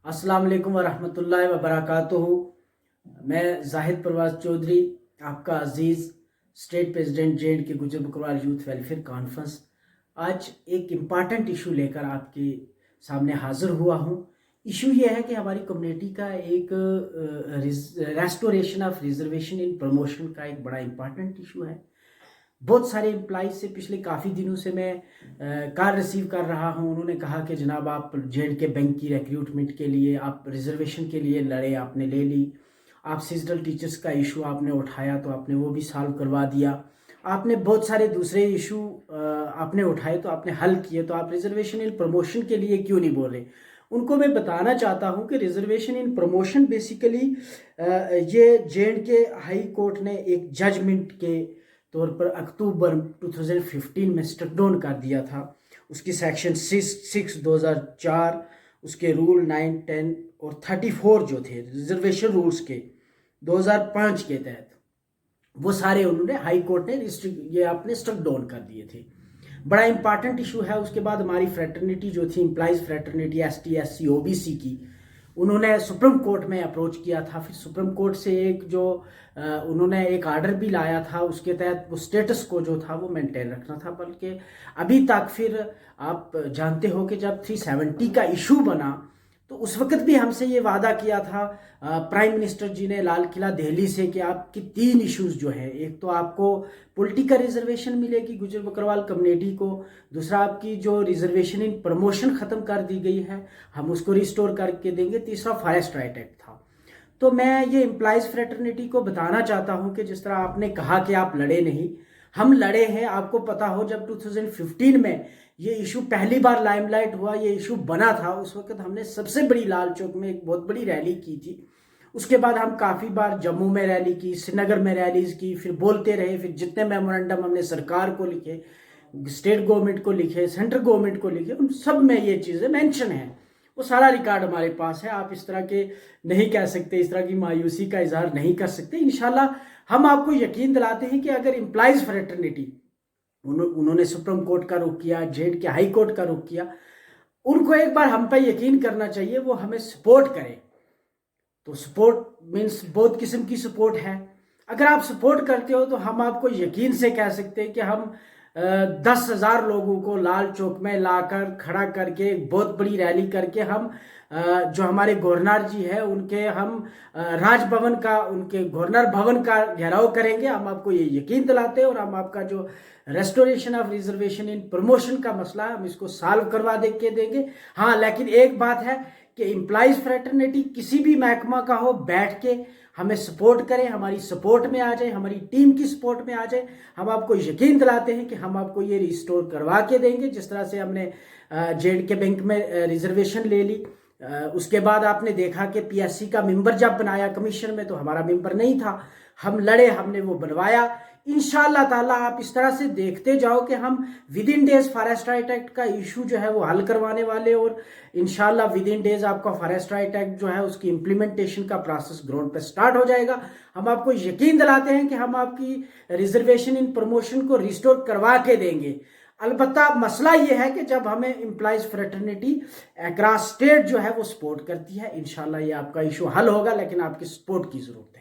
अस्सलाम वालेकुम वरहमतुल्लाहि वबरकातुहू। मैं जाहिद परवाज चौधरी, आपका अजीज़ स्टेट प्रेसिडेंट जे के गुजर बकरवाल यूथ वेलफेयर कॉन्फ्रेंस, आज एक इम्पॉर्टेंट इशू लेकर आपके सामने हाज़िर हुआ हूँ। इशू ये है कि हमारी कम्युनिटी का एक restoration of reservation in promotion का एक बड़ा इम्पॉर्टेंट इशू है। बहुत सारे एम्प्लॉइज से पिछले काफ़ी दिनों से मैं कॉल रिसीव कर रहा हूं। उन्होंने कहा कि जनाब आप जे के बैंक की रिक्रूटमेंट के लिए, आप रिजर्वेशन के लिए लड़े, आपने ले ली। आप सीजनल टीचर्स का इशू आपने उठाया तो आपने वो भी सॉल्व करवा दिया। आपने बहुत सारे दूसरे इशू आपने उठाए तो आपने हल किए, तो आप रिजर्वेशन इन प्रमोशन के लिए क्यों नहीं बोले? उनको मैं बताना चाहता हूं कि रिजर्वेशन इन प्रमोशन बेसिकली ये जे के हाई कोर्ट ने एक जजमेंट के तौर पर अक्टूबर 2015 में स्ट्रक डाउन कर दिया था। उसकी सेक्शन 6 2004, उसके रूल 9, 10 और 34 जो थे रिजर्वेशन रूल्स के 2005 के तहत, वो सारे उन्होंने हाई कोर्ट ने ये अपने स्ट्रक डाउन कर दिए थे। बड़ा इंपॉर्टेंट इशू है। उसके बाद हमारी फ्रेटर्निटी जो थी, employees fraternity ST SC OBC की, उन्होंने सुप्रीम कोर्ट में अप्रोच किया था। फिर सुप्रीम कोर्ट से एक जो उन्होंने एक आर्डर भी लाया था, उसके तहत वो स्टेटस को जो था वो मेंटेन रखना था। बल्कि अभी तक फिर आप जानते हो कि जब 370 का इशू बना तो उस वक्त भी हमसे ये वादा किया था प्राइम मिनिस्टर जी ने लाल किला दिल्ली से कि आपकी 3 इश्यूज जो है, एक तो आपको पॉलिटिकल रिजर्वेशन मिलेगी गुजर बकरवाल कम्युनिटी को, दूसरा आपकी जो रिजर्वेशन इन प्रमोशन ख़त्म कर दी गई है हम उसको रिस्टोर करके देंगे, तीसरा फॉरेस्ट राइट एक्ट था। तो मैं ये एम्प्लॉइज फ्रेटर्निटी को बताना चाहता हूँ कि जिस तरह आपने कहा कि आप लड़े नहीं, हम लड़े हैं। आपको पता हो जब 2015 में ये इशू पहली बार लाइमलाइट हुआ, ये इशू बना था, उस वक्त हमने सबसे बड़ी लाल चौक में एक बहुत बड़ी रैली की थी। उसके बाद हम काफ़ी बार जम्मू में रैली की, श्रीनगर में रैलीज की, फिर बोलते रहे। फिर जितने मेमोरेंडम हमने सरकार को लिखे, स्टेट गवर्नमेंट को लिखे, सेंट्रल गवर्नमेंट को लिखे, उन सब में ये चीज़ें मेंशन हैं। वो सारा रिकॉर्ड हमारे पास है। आप इस तरह के नहीं कह सकते, इस तरह की मायूसी का इजहार नहीं कर सकते। इंशाल्लाह हम आपको यकीन दिलाते हैं कि अगर एम्प्लॉइज फ्रेटर्निटी उन्होंने सुप्रीम कोर्ट का रुख किया, जे के हाई कोर्ट का रुख किया, उनको एक बार हम पे यकीन करना चाहिए, वो हमें सपोर्ट करें। तो सपोर्ट मीन्स बहुत किस्म की सपोर्ट है। अगर आप सपोर्ट करते हो तो हम आपको यकीन से कह सकते हैं कि हम 10,000 लोगों को लाल चौक में लाकर खड़ा करके एक बहुत बड़ी रैली करके हम जो हमारे गवर्नर जी है उनके हम राजभवन का, उनके गवर्नर भवन का घेराव करेंगे। हम आपको ये यकीन दिलाते हैं और हम आपका जो restoration of reservation in promotion का मसला है हम इसको सॉल्व करवा दे के देंगे। हाँ, लेकिन एक बात है कि एम्प्लॉइज फ्रेटर्निटी किसी भी महकमा का हो, बैठ के हमें सपोर्ट करें, हमारी सपोर्ट में आ जाए, हमारी टीम की सपोर्ट में आ जाए। हम आपको यकीन दिलाते हैं कि हम आपको ये रिस्टोर करवा के देंगे। जिस तरह से हमने जे के बैंक में रिजर्वेशन ले ली, उसके बाद आपने देखा कि PSC का मेंबर जब बनाया कमीशन में तो हमारा मेंबर नहीं था, हम लड़े, हमने वो बनवाया। इंशाअल्लाह ताला आप इस तरह से देखते जाओ कि हम with in days forest right act का इशू जो है वो हल करवाने वाले, और इंशाअल्लाह विद इन डेज आपका फॉरेस्ट राइट एक्ट जो है उसकी इम्प्लीमेंटेशन का प्रोसेस ग्राउंड पे स्टार्ट हो जाएगा। हम आपको यकीन दिलाते हैं कि हम आपकी रिजर्वेशन इन प्रमोशन को रिस्टोर करवा के देंगे। अलबत्ता मसला ये है कि जब हमें एम्प्लॉइज फ्रेटर्निटी अक्रॉस स्टेट जो है वो सपोर्ट करती है, इंशाल्लाह ये आपका इशू हल होगा, लेकिन आपकी सपोर्ट की जरूरत है।